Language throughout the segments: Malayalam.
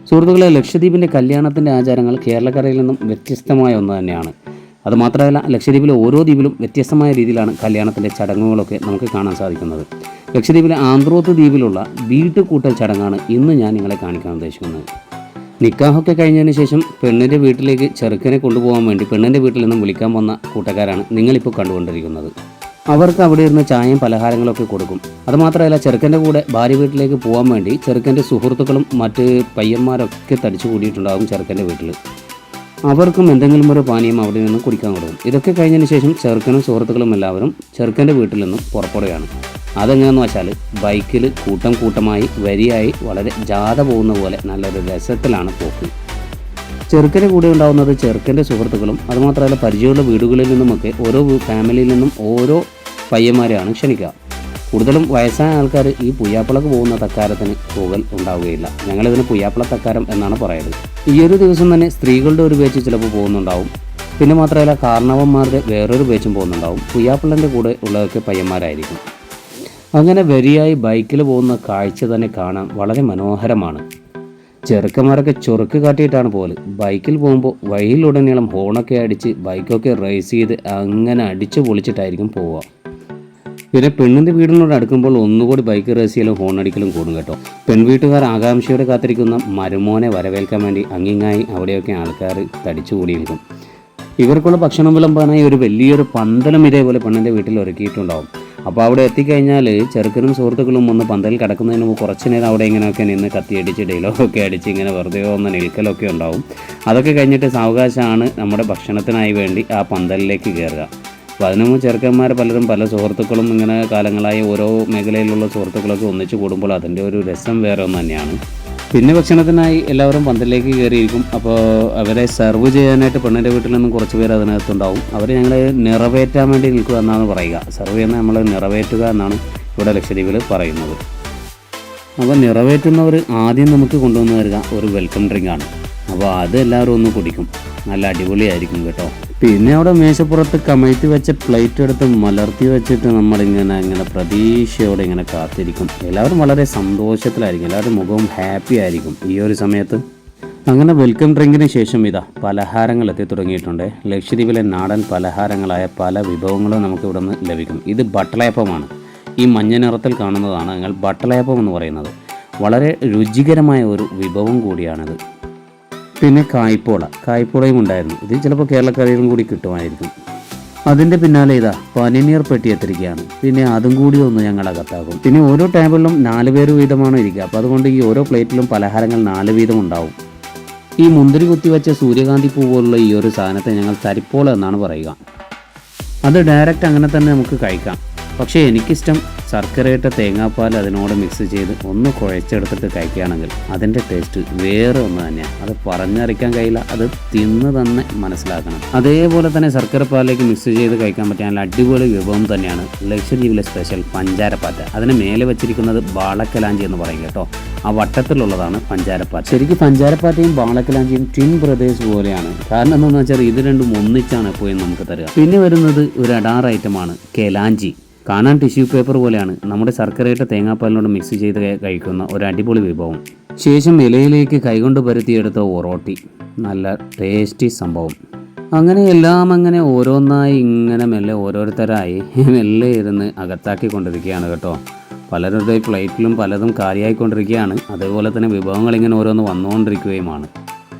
സുഹൃത്തുക്കളെ, ലക്ഷദ്വീപിൻ്റെ കല്യാണത്തിൻ്റെ ആചാരങ്ങൾ കേരളക്കരയിൽ നിന്നും വ്യത്യസ്തമായ ഒന്ന് തന്നെയാണ്. അതുമാത്രമല്ല, ലക്ഷദ്വീപിലെ ഓരോ ദ്വീപിലും വ്യത്യസ്തമായ രീതിയിലാണ് കല്യാണത്തിൻ്റെ ചടങ്ങുകളൊക്കെ നമുക്ക് കാണാൻ സാധിക്കുന്നത്. ലക്ഷദ്വീപിലെ ആന്ത്രോത്ത് ദ്വീപിലുള്ള വീട്ടുകൂട്ടൽ ചടങ്ങാണ് ഇന്ന് ഞാൻ നിങ്ങളെ കാണിക്കാൻ ഉദ്ദേശിക്കുന്നത്. നിക്കാഹൊക്കെ കഴിഞ്ഞതിന് ശേഷം പെണ്ണിൻ്റെ വീട്ടിലേക്ക് ചെറുക്കനെ കൊണ്ടുപോകാൻ വേണ്ടി പെണ്ണിൻ്റെ വീട്ടിൽ നിന്നും വിളിക്കാൻ വന്ന കൂട്ടക്കാരാണ് നിങ്ങളിപ്പോൾ കണ്ടുകൊണ്ടിരിക്കുന്നത്. അവർക്ക് അവിടെ ഇരുന്ന് ചായയും പലഹാരങ്ങളൊക്കെ കൊടുക്കും. അതുമാത്രമല്ല, ചെറുക്കൻ്റെ കൂടെ ഭാര്യ വീട്ടിലേക്ക് പോകാൻ വേണ്ടി ചെറുക്കൻ്റെ സുഹൃത്തുക്കളും മറ്റ് പയ്യന്മാരൊക്കെ തടിച്ചു കൂടിയിട്ടുണ്ടാകും ചെറുക്കൻ്റെ വീട്ടിൽ. അവർക്കും എന്തെങ്കിലും ഒരു പാനീയം അവിടെ നിന്ന് കുടിക്കാൻ കൊടുക്കും. ഇതൊക്കെ കഴിഞ്ഞതിന് ശേഷം ചെറുക്കനും സുഹൃത്തുക്കളും എല്ലാവരും ചെറുക്കൻ്റെ വീട്ടിൽ നിന്നും പുറപ്പെടുകയാണ്. അതെങ്ങനെയെന്ന് വെച്ചാൽ ബൈക്കിൽ കൂട്ടം കൂട്ടമായി വരിയായി വളരെ ജാഥ പോകുന്ന പോലെ നല്ലൊരു രസത്തിലാണ് പോക്ക്. ചെറുക്കൻ്റെ കൂടെ ഉണ്ടാകുന്നത് ചെറുക്കൻ്റെ സുഹൃത്തുക്കളും അതുമാത്രമല്ല പരിചയമുള്ള വീടുകളിൽ നിന്നുമൊക്കെ ഓരോ ഫാമിലിയിൽ നിന്നും ഓരോ പയ്യന്മാരെയാണ് ക്ഷണിക്കുക. കൂടുതലും വയസ്സായ ആൾക്കാർ ഈ പുയ്യാപ്പിളക്ക് പോകുന്ന തക്കാരത്തിന് പോകൽ ഉണ്ടാവുകയില്ല. ഞങ്ങളിതിന് പുയ്യാപ്പിള തക്കാരം എന്നാണ് പറയുന്നത്. ഈ ഒരു ദിവസം തന്നെ സ്ത്രീകളുടെ ഒരു ബാച്ച് ചിലപ്പോൾ പോകുന്നുണ്ടാവും. പിന്നെ മാത്രമല്ല കാരണവന്മാരുടെ വേറൊരു ബാച്ചും പോകുന്നുണ്ടാവും. പുയ്യാപ്പിളൻ്റെ കൂടെ ഉള്ളതൊക്കെ പയ്യന്മാരായിരിക്കും. അങ്ങനെ വരിയായി ബൈക്കിൽ പോകുന്ന കാഴ്ച തന്നെ കാണാൻ വളരെ മനോഹരമാണ്. ചെറുക്കന്മാരൊക്കെ ചൊറുക്ക് കാട്ടിയിട്ടാണ് പോലെ ബൈക്കിൽ പോകുമ്പോൾ വഴിയിലുടനീളം ഹോണൊക്കെ അടിച്ച് ബൈക്കൊക്കെ റേസ് ചെയ്ത് അങ്ങനെ അടിച്ചു പൊളിച്ചിട്ടായിരിക്കും പോവുക. പിന്നെ പെണ്ണിൻ്റെ വീടിനോട് അടുക്കുമ്പോൾ ഒന്നുകൂടി ബൈക്ക് റേസ് ചെയ്യലും ഹോണടിക്കലും കൂടും കേട്ടോ. പെൺവീട്ടുകാർ ആകാംക്ഷയോടെ കാത്തിരിക്കുന്ന മരുമോനെ വരവേൽക്കാൻ വേണ്ടി അങ്ങിങ്ങായി അവിടെയൊക്കെ ആൾക്കാർ തടിച്ചു കൂടിയിരിക്കും. ഇവർക്കുള്ള ഭക്ഷണം വിളമ്പാനായി ഒരു വലിയൊരു പന്തലും ഇതേപോലെ പെണ്ണിൻ്റെ വീട്ടിൽ ഒരുക്കിയിട്ടുണ്ടാവും. അപ്പോൾ അവിടെ എത്തിക്കഴിഞ്ഞാൽ ചെറുക്കനും സുഹൃത്തുക്കളും ഒന്ന് പന്തലിൽ കിടക്കുന്നതിന് മുമ്പ് കുറച്ച് നേരം അവിടെ ഇങ്ങനെയൊക്കെ നിന്ന് കത്തിയടിച്ച് ഡയലോഗൊക്കെ അടിച്ച് ഇങ്ങനെ വെറുതെ ഒന്ന് നിൽക്കലൊക്കെ ഉണ്ടാവും. അതൊക്കെ കഴിഞ്ഞിട്ട് സാവകാശമാണ് നമ്മുടെ ഭക്ഷണത്തിനായി വേണ്ടി ആ പന്തലിലേക്ക് കയറുക. അപ്പോൾ അതിനു മുമ്പ് ചെറുക്കന്മാർ പലരും പല സുഹൃത്തുക്കളും ഇങ്ങനെ കാലങ്ങളായി ഓരോ മേഖലയിലുള്ള സുഹൃത്തുക്കളൊക്കെ ഒന്നിച്ച് കൂടുമ്പോൾ അതിൻ്റെ ഒരു രസം വേറെ ഒന്ന് തന്നെയാണ്. പിന്നെ ഭക്ഷണത്തിനായി എല്ലാവരും പന്തലിലേക്ക് കയറിയിരിക്കും. അപ്പോൾ അവരെ സെർവ് ചെയ്യാനായിട്ട് പെണ്ണിൻ്റെ വീട്ടിൽ നിന്നും കുറച്ച് പേര് അതിനകത്തുണ്ടാവും. അവർ ഞങ്ങൾ നിറവേറ്റാൻ വേണ്ടി നിൽക്കുക എന്നാണ് പറയുക. സെർവ് ചെയ്യുന്ന നമ്മൾ നിറവേറ്റുക എന്നാണ് ഇവിടെ ലക്ഷദ്വീപിൽ പറയുന്നത്. അപ്പോൾ നിറവേറ്റുന്നവർ ആദ്യം നമുക്ക് കൊണ്ടുവന്ന് തരിക ഒരു വെൽക്കം ഡ്രിങ്കാണ്. അപ്പോൾ അത് എല്ലാവരും ഒന്ന് കുടിക്കും. നല്ല അടിപൊളിയായിരിക്കും കേട്ടോ. പിന്നെ അവിടെ മേശപ്പുറത്ത് കമഴ്ത്തി വെച്ച പ്ലേറ്റ് എടുത്ത് മലർത്തി വെച്ചിട്ട് നമ്മളിങ്ങനെ പ്രതീക്ഷയോടെ ഇങ്ങനെ കാത്തിരിക്കും. എല്ലാവരും വളരെ സന്തോഷത്തിലായിരിക്കും. എല്ലാവരും മുഖവും ഹാപ്പി ആയിരിക്കും ഈ ഒരു സമയത്ത്. അങ്ങനെ വെൽക്കം ഡ്രിങ്കിന് ശേഷം ഇതാ പലഹാരങ്ങൾ എത്തി തുടങ്ങിയിട്ടുണ്ട്. ലക്ഷദ്വീപിലെ നാടൻ പലഹാരങ്ങളായ പല വിഭവങ്ങളും നമുക്ക് ഇവിടെ നിന്ന് ലഭിക്കും. ഇത് ബട്ടളയപ്പമാണ്. ഈ മഞ്ഞ നിറത്തിൽ കാണുന്നതാണ് നിങ്ങൾ ബട്ടളയപ്പം എന്ന് പറയുന്നത്. വളരെ രുചികരമായ ഒരു വിഭവം കൂടിയാണിത്. പിന്നെ കായ്പോളയും ഉണ്ടായിരുന്നു. ഇത് ചിലപ്പോൾ കേരളക്കരയിലും കൂടി കിട്ടുമായിരിക്കും. അതിൻ്റെ പിന്നാലെ ഇതാ പനിനീർ പെട്ടി എത്തിരിക്കുകയാണ്. പിന്നെ അതും കൂടി ഒന്ന് ഞങ്ങൾ അകത്താകും. പിന്നെ ഓരോ ടേബിളിലും 4 പേര് വീതമാണ് ഇരിക്കുക. അപ്പോൾ അതുകൊണ്ട് ഈ ഓരോ പ്ലേറ്റിലും പലഹാരങ്ങൾ 4 വീതം ഉണ്ടാവും. ഈ മുന്തിരി കുത്തിവെച്ച സൂര്യകാന്തി പൂ പോലുള്ള ഈ ഒരു സാധനത്തെ ഞങ്ങൾ തരിപ്പോള എന്നാണ് പറയുക. അത് ഡയറക്റ്റ് അങ്ങനെ തന്നെ നമുക്ക് കഴിക്കാം. പക്ഷേ എനിക്കിഷ്ടം ശർക്കരയിട്ട തേങ്ങാപ്പാൽ അതിനോട് മിക്സ് ചെയ്ത് ഒന്ന് കുഴച്ചെടുത്തിട്ട് കഴിക്കുകയാണെങ്കിൽ അതിൻ്റെ ടേസ്റ്റ് വേറെ ഒന്ന് തന്നെയാണ്. അത് പറഞ്ഞറിയിക്കാൻ കഴിയില്ല. അത് തിന്ന് തന്നെ മനസ്സിലാക്കണം. അതേപോലെ തന്നെ ശർക്കരപ്പാലിലേക്ക് മിക്സ് ചെയ്ത് കഴിക്കാൻ പറ്റിയ നല്ല അടിപൊളി വിഭവം തന്നെയാണ് ലക്ഷദ്വീപിലെ സ്പെഷ്യൽ പഞ്ചാരപ്പാറ്റ. അതിന് മേലെ വെച്ചിരിക്കുന്നത് ബാളക്കലാഞ്ചി എന്ന് പറയും കേട്ടോ. ആ വട്ടത്തിലുള്ളതാണ് പഞ്ചാരപ്പാറ്റ. ശരിക്കും പഞ്ചാരപ്പാറ്റയും ബാളക്കലാഞ്ചിയും ട്വിൻ ബ്രദേഴ്സ് പോലെയാണ്. കാരണം എന്താണെന്ന് വെച്ചാൽ ഇത് രണ്ടും ഒന്നിച്ചാണ് എപ്പോഴും നമുക്ക് തരിക. പിന്നെ വരുന്നത് ഒരു അടാർ ഐറ്റമാണ് കെലാഞ്ചി. കാണാൻ ടിഷ്യൂ പേപ്പർ പോലെയാണ്. നമ്മുടെ ശർക്കരയിട്ട തേങ്ങാപ്പാലിനോട് മിക്സ് ചെയ്ത് കഴിക്കുന്ന ഒരു അടിപൊളി വിഭവം. ശേഷം ഇലയിലേക്ക് കൈകൊണ്ട് പരത്തിയെടുത്ത ഒറോട്ടി, നല്ല ടേസ്റ്റി സംഭവം. അങ്ങനെ എല്ലാം അങ്ങനെ ഓരോന്നായി ഇങ്ങനെ മെല്ലെ ഓരോരുത്തരായി മെല്ലെ ഇരുന്ന് അകത്താക്കിക്കൊണ്ടിരിക്കുകയാണ് കേട്ടോ. പലരുടെ പ്ലേറ്റിലും പലതും കാലിയായിക്കൊണ്ടിരിക്കുകയാണ്. അതേപോലെ തന്നെ വിഭവങ്ങൾ ഇങ്ങനെ ഓരോന്ന് വന്നുകൊണ്ടിരിക്കുകയുമാണ്.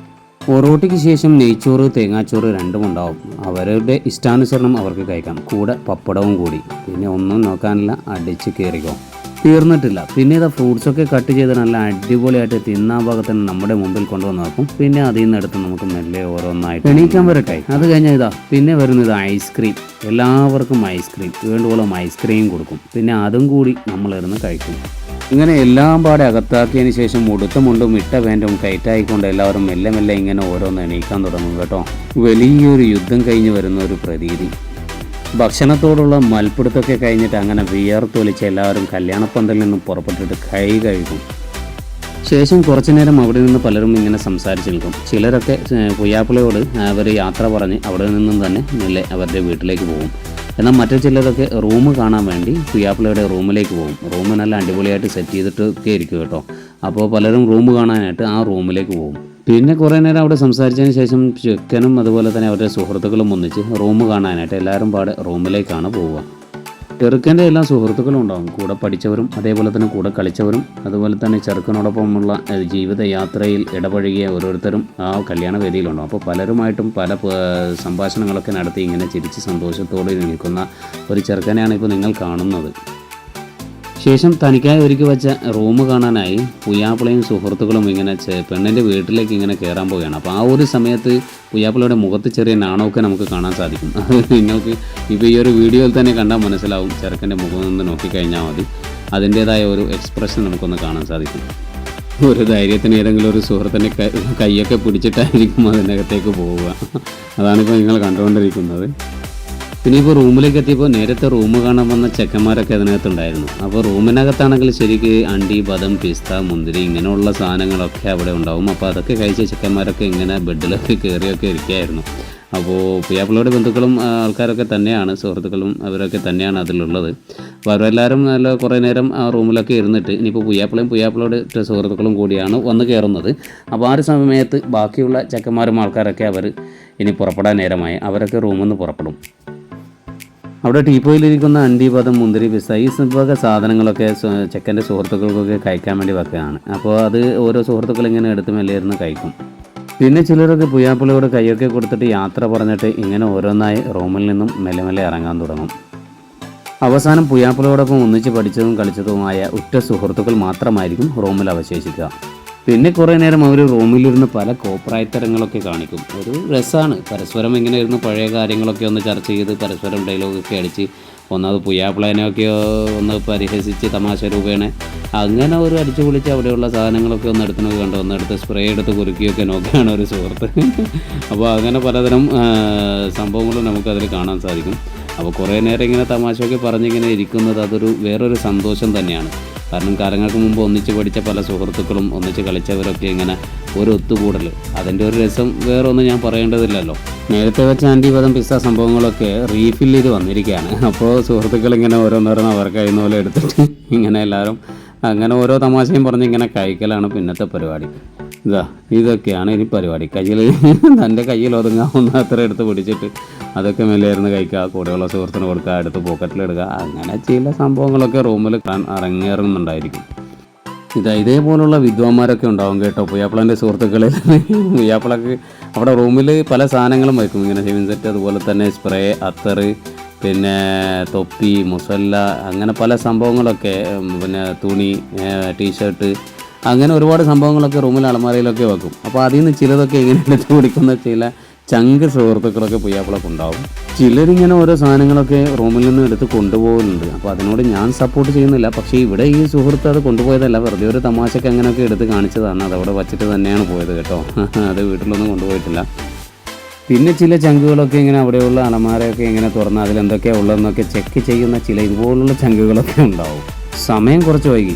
ഒറോട്ടിക്ക് ശേഷം നെയ്ച്ചോറ് തേങ്ങാച്ചോറ് രണ്ടും ഉണ്ടാവും. അവരുടെ ഇഷ്ടാനുസരണം അവർക്ക് കഴിക്കാം. കൂടെ പപ്പടവും കൂടി. പിന്നെ ഒന്നും നോക്കാനില്ല, അടിച്ച് കയറിക്കോ. തീർന്നിട്ടില്ല. പിന്നെ ഇതാ ഫ്രൂട്ട്സൊക്കെ കട്ട് ചെയ്ത് നല്ല അടിപൊളിയായിട്ട് തിന്നാൻ ഭാഗത്തിന് നമ്മുടെ മുമ്പിൽ കൊണ്ടുവന്ന് വെക്കും. പിന്നെ അതിൽ നിന്ന് എടുത്ത് നമുക്ക് മെല്ലെ ഓരോന്നായിട്ട് എണീക്കാൻ വരട്ടെ. അത് കഴിഞ്ഞാൽ ഇതാ പിന്നെ വരുന്നത് ഐസ്ക്രീം. എല്ലാവർക്കും ഐസ്ക്രീം വേണ്ടുവോളം ഐസ്ക്രീം കൊടുക്കും. പിന്നെ അതും കൂടി നമ്മളിരുന്ന് കഴിക്കും. ഇങ്ങനെ എല്ലാം പാടെ അകത്താക്കിയതിന് ശേഷം ഉടുത്ത മുണ്ടും ഇട്ട പാൻറ്റും ടൈറ്റായിക്കൊണ്ട് എല്ലാവരും മെല്ലെ മെല്ലെ ഇങ്ങനെ ഓരോന്ന് എണീക്കാൻ തുടങ്ങും കേട്ടോ. വലിയൊരു യുദ്ധം കഴിഞ്ഞ് വരുന്ന ഒരു പ്രതീതി. ഭക്ഷണത്തോടുള്ള മൽപ്പിടുത്തൊക്കെ കഴിഞ്ഞിട്ട് അങ്ങനെ വിയർത്തൊലിച്ച് എല്ലാവരും കല്യാണപ്പന്തലിൽ നിന്നും പുറപ്പെട്ടിട്ട് കൈ കഴിക്കും. ശേഷം കുറച്ചു നേരം അവിടെ നിന്ന് പലരും ഇങ്ങനെ സംസാരിച്ച് നിൽക്കും. ചിലരൊക്കെ പുയ്യാപ്പിളയോട് അവർ യാത്ര പറഞ്ഞ് അവിടെ നിന്നും തന്നെ മെല്ലെ അവരുടെ വീട്ടിലേക്ക് പോകും. എന്നാൽ മറ്റു ചിലരൊക്കെ റൂം കാണാൻ വേണ്ടി പുയ്യാപ്പിളയുടെ റൂമിലേക്ക് പോകും. റൂം നല്ല അടിപൊളിയായിട്ട് സെറ്റ് ചെയ്തിട്ടൊക്കെ ഇരിക്കും കേട്ടോ. അപ്പോൾ പലരും റൂം കാണാനായിട്ട് ആ റൂമിലേക്ക് പോകും. പിന്നെ കുറേ നേരം അവിടെ സംസാരിച്ചതിന് ശേഷം ചെക്കനും അതുപോലെ തന്നെ അവരുടെ സുഹൃത്തുക്കളും ഒന്നിച്ച് റൂം കാണാനായിട്ട് എല്ലാവരും പാടെ റൂമിലേക്കാണ് പോവുക. ചെറുക്കൻ്റെ എല്ലാ സുഹൃത്തുക്കളും ഉണ്ടാകും, കൂടെ പഠിച്ചവരും അതേപോലെ തന്നെ കൂടെ കളിച്ചവരും അതുപോലെ തന്നെ ചെറുക്കനോടൊപ്പമുള്ള ജീവിതയാത്രയിൽ ഇടപഴകിയ ഓരോരുത്തരും ആ കല്യാണ വേദിയിലുണ്ടാകും. അപ്പോൾ പലരുമായിട്ടും പല സംഭാഷണങ്ങളൊക്കെ നടത്തി ഇങ്ങനെ ചിരിച്ച് സന്തോഷത്തോടെ നിൽക്കുന്ന ഒരു ചെറുക്കനെയാണ് ഇപ്പോൾ നിങ്ങൾ കാണുന്നത്. ശേഷം തനിക്കായി ഒരുക്കി വെച്ച റൂം കാണാനായി പുയ്യാപ്പിളയും സുഹൃത്തുക്കളും ഇങ്ങനെ പെണ്ണിൻ്റെ വീട്ടിലേക്ക് ഇങ്ങനെ കയറാൻ പോവുകയാണ്. അപ്പോൾ ആ ഒരു സമയത്ത് പുയ്യാപ്പിളയുടെ മുഖത്ത് ചെറിയ നാണമൊക്കെ നമുക്ക് കാണാൻ സാധിക്കും. അത് നിങ്ങൾക്ക് ഇപ്പോൾ ഈ ഒരു വീഡിയോയിൽ തന്നെ കണ്ടാൽ മനസ്സിലാവും. ചെറുക്കൻ്റെ മുഖം നിന്ന് നോക്കിക്കഴിഞ്ഞാൽ മതി, അതിൻ്റേതായ ഒരു എക്സ്പ്രഷൻ നമുക്കൊന്ന് കാണാൻ സാധിക്കും. ഒരു ധൈര്യത്തിന് ഏതെങ്കിലും ഒരു സുഹൃത്തിൻ്റെ കൈയൊക്കെ പിടിച്ചിട്ടായിരിക്കും അതിനകത്തേക്ക് പോവുക. അതാണിപ്പോൾ നിങ്ങൾ കണ്ടുകൊണ്ടിരിക്കുന്നത്. പിന്നെ ഇപ്പോൾ റൂമിലേക്ക് എത്തിയപ്പോൾ നേരത്തെ റൂം കാണാൻ വന്ന ചെക്കന്മാരൊക്കെ അതിനകത്തുണ്ടായിരുന്നു. അപ്പോൾ റൂമിനകത്താണെങ്കിൽ ശരിക്ക് അണ്ടി, ബദം, പിസ്ത, മുന്തിരി ഇങ്ങനെയുള്ള സാധനങ്ങളൊക്കെ അവിടെ ഉണ്ടാവും. അപ്പോൾ അതൊക്കെ കഴിച്ച ചെക്കന്മാരൊക്കെ ഇങ്ങനെ ബെഡിലൊക്കെ കയറിയൊക്കെ ഇരിക്കുകയായിരുന്നു. അപ്പോൾ പുയ്യാപ്പിളയുടെ ബന്ധുക്കളും ആൾക്കാരൊക്കെ തന്നെയാണ്, സുഹൃത്തുക്കളും അവരൊക്കെ തന്നെയാണ് അതിലുള്ളത്. അപ്പോൾ അവരെല്ലാവരും നല്ല കുറേ നേരം ആ റൂമിലൊക്കെ ഇരുന്നിട്ട് ഇനിയിപ്പോൾ പുയ്യാപ്പിളയുടെ സുഹൃത്തുക്കളും കൂടിയാണ് വന്ന് കയറുന്നത്. അപ്പോൾ ആ ഒരു സമയത്ത് ബാക്കിയുള്ള ചെക്കന്മാരും ആൾക്കാരൊക്കെ അവർ ഇനി പുറപ്പെടാൻ നേരമായി. അവരൊക്കെ റൂമിൽ നിന്ന് പുറപ്പെടും. അവിടെ ടീപ്പോയിലിരിക്കുന്ന അണ്ടി, ബദം, മുന്തിരി, പിസ്ത ഈ വക സാധനങ്ങളൊക്കെ ചെക്കൻ്റെ സുഹൃത്തുക്കൾക്കൊക്കെ കഴിക്കാൻ വേണ്ടി വെക്കുകയാണ്. അപ്പോൾ അത് ഓരോ സുഹൃത്തുക്കൾ ഇങ്ങനെ എടുത്ത് മെല്ലേയിരുന്ന് കഴിക്കും. പിന്നെ ചിലരൊക്കെ പുയ്യാപ്പിളയോട് കൈയൊക്കെ കൊടുത്തിട്ട് യാത്ര പറഞ്ഞിട്ട് ഇങ്ങനെ ഓരോന്നായി റൂമിൽ നിന്നും മെല്ലെ മെല്ലെ ഇറങ്ങാൻ തുടങ്ങും. അവസാനം പുയ്യാപ്പിളയോടൊപ്പം ഒന്നിച്ച് പഠിച്ചതും കളിച്ചതുമായ ഉറ്റ സുഹൃത്തുക്കൾ മാത്രമായിരിക്കും റൂമിൽ അവശേഷിക്കുക. പിന്നെ കുറേ നേരം അവർ റൂമിലിരുന്ന് പല കോപ്രായത്തരങ്ങളൊക്കെ കാണിക്കും. ഒരു രസമാണ്. പരസ്പരം ഇങ്ങനെ ഇരുന്ന് പഴയ കാര്യങ്ങളൊക്കെ ഒന്ന് ചർച്ച ചെയ്ത് പരസ്പരം ഡയലോഗൊക്കെ അടിച്ച് ഒന്നത് പുയ്യാപ്പിളേനെയൊക്കെ ഒന്ന് പരിഹസിച്ച് തമാശ രൂപേണ അങ്ങനെ ഒരു അടിച്ചു പൊളിച്ച് അവിടെയുള്ള സാധനങ്ങളൊക്കെ ഒന്ന് എടുത്ത് കണ്ടു ഒന്നെടുത്ത് സ്പ്രേ എടുത്ത് കുറുക്കിയൊക്കെ നോക്കുകയാണ് ഒരു സുഹൃത്ത്. അപ്പോൾ അങ്ങനെ പലതരം സംഭവങ്ങളും നമുക്കതിൽ കാണാൻ സാധിക്കും. അപ്പോൾ കുറേ നേരം ഇങ്ങനെ തമാശയൊക്കെ പറഞ്ഞിങ്ങനെ ഇരിക്കുന്നത് അതൊരു വേറൊരു സന്തോഷം തന്നെയാണ്. കാരണം കാലങ്ങൾക്ക് മുമ്പ് ഒന്നിച്ച് പഠിച്ച പല സുഹൃത്തുക്കളും ഒന്നിച്ച് കളിച്ചവരൊക്കെ ഇങ്ങനെ ഒരു ഒത്തുകൂടൽ, അതിൻ്റെ ഒരു രസം വേറെ ഒന്നും ഞാൻ പറയേണ്ടതില്ലല്ലോ. നേരത്തെ വെച്ച ആൻറ്റി, ബദം, പിസ്ത സംഭവങ്ങളൊക്കെ റീഫിൽ ചെയ്ത് വന്നിരിക്കുകയാണ്. അപ്പോൾ സുഹൃത്തുക്കൾ ഇങ്ങനെ ഓരോന്നോരോന്ന് അവർ കഴിയുന്ന പോലെ എടുത്തിട്ട് ഇങ്ങനെ എല്ലാവരും അങ്ങനെ ഓരോ തമാശയും പറഞ്ഞ് ഇങ്ങനെ കഴിക്കലാണ് പിന്നത്തെ പരിപാടി. ഇതൊക്കെയാണ് ഇനി പരിപാടി. തൻ്റെ കയ്യിൽ ഒതുങ്ങാവുന്ന അത്ര എടുത്ത് പിടിച്ചിട്ട് അതൊക്കെ മെല്ലെയിരുന്ന് കഴിക്കുക, കൂടെയുള്ള സുഹൃത്തിന് കൊടുക്കുക, എടുത്ത് പോക്കറ്റിലെടുക്കുക, അങ്ങനെ ചില സംഭവങ്ങളൊക്കെ റൂമിൽ അരങ്ങേറുന്നുണ്ടായിരിക്കും. ഇതേപോലുള്ള വിദ്വാന്മാരൊക്കെ ഉണ്ടാവും കേട്ടോ പുയ്യാപ്പിളൻ്റെ സുഹൃത്തുക്കളിൽ. പുയ്യാപ്പിളക്ക് അവിടെ റൂമിൽ പല സാധനങ്ങളും വയ്ക്കും, ഇങ്ങനെ ഷേവിംഗ് സെറ്റ്, അതുപോലെ തന്നെ സ്പ്രേ, അത്തറ്, പിന്നെ തൊപ്പി, മുസല്ല, അങ്ങനെ പല സംഭവങ്ങളൊക്കെ, പിന്നെ തുണി, ടീഷർട്ട്, അങ്ങനെ ഒരുപാട് സംഭവങ്ങളൊക്കെ റൂമിൽ അലമാരയിലൊക്കെ വെക്കും. അപ്പോൾ അതിൽ നിന്ന് ചിലതൊക്കെ ഇങ്ങനെ എടുത്ത് പിടിക്കുന്ന ചില ചങ്ക് സുഹൃത്തുക്കളൊക്കെ പുയ്യാപ്പിളൊക്കെ ഉണ്ടാവും. ചിലരിങ്ങനെ ഓരോ സാധനങ്ങളൊക്കെ റൂമിൽ നിന്ന് എടുത്ത് കൊണ്ടുപോകുന്നുണ്ട്. അപ്പോൾ അതിനോട് ഞാൻ സപ്പോർട്ട് ചെയ്യുന്നില്ല. പക്ഷേ ഇവിടെ ഈ സുഹൃത്ത് അത് കൊണ്ടുപോയതല്ല, വെറുതെ ഒരു തമാശക്ക് അങ്ങനെയൊക്കെ എടുത്ത് കാണിച്ചതാണ്. അതവിടെ വച്ചിട്ട് തന്നെയാണ് പോയത് കേട്ടോ, അത് വീട്ടിലൊന്നും കൊണ്ടുപോയിട്ടില്ല. പിന്നെ ചില ചങ്കുകളൊക്കെ ഇങ്ങനെ അവിടെയുള്ള അലമാരയൊക്കെ ഇങ്ങനെ തുറന്ന് അതിലെന്തൊക്കെയാണ് ഉള്ളതെന്നൊക്കെ ചെക്ക് ചെയ്യുന്ന ചില ഇതുപോലുള്ള ചങ്കുകളൊക്കെ ഉണ്ടാവും. സമയം കുറച്ച് വൈകി.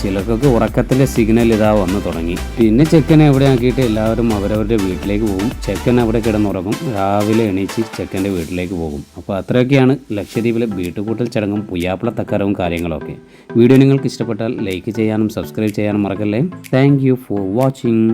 ചിലർക്കൊക്കെ ഉറക്കത്തിൻ്റെ സിഗ്നൽ വന്ന് തുടങ്ങി. പിന്നെ ചെക്കനെ അവിടെ ആക്കിയിട്ട് എല്ലാവരും അവരവരുടെ വീട്ടിലേക്ക് പോകും. ചെക്കൻ അവിടെ കിടന്നുറങ്ങും. രാവിലെ എണീച്ച് ചെക്കൻ്റെ വീട്ടിലേക്ക് പോകും. അപ്പോൾ അത്രയൊക്കെയാണ് ലക്ഷദ്വീപിലെ വീട്ടുകൂട്ടൽ ചടങ്ങും പുയ്യാപ്പിള തക്കാരവും കാര്യങ്ങളൊക്കെ. വീഡിയോ നിങ്ങൾക്ക് ഇഷ്ടപ്പെട്ടാൽ ലൈക്ക് ചെയ്യാനും സബ്സ്ക്രൈബ് ചെയ്യാനും മറക്കല്ലേ. Thank you for watching.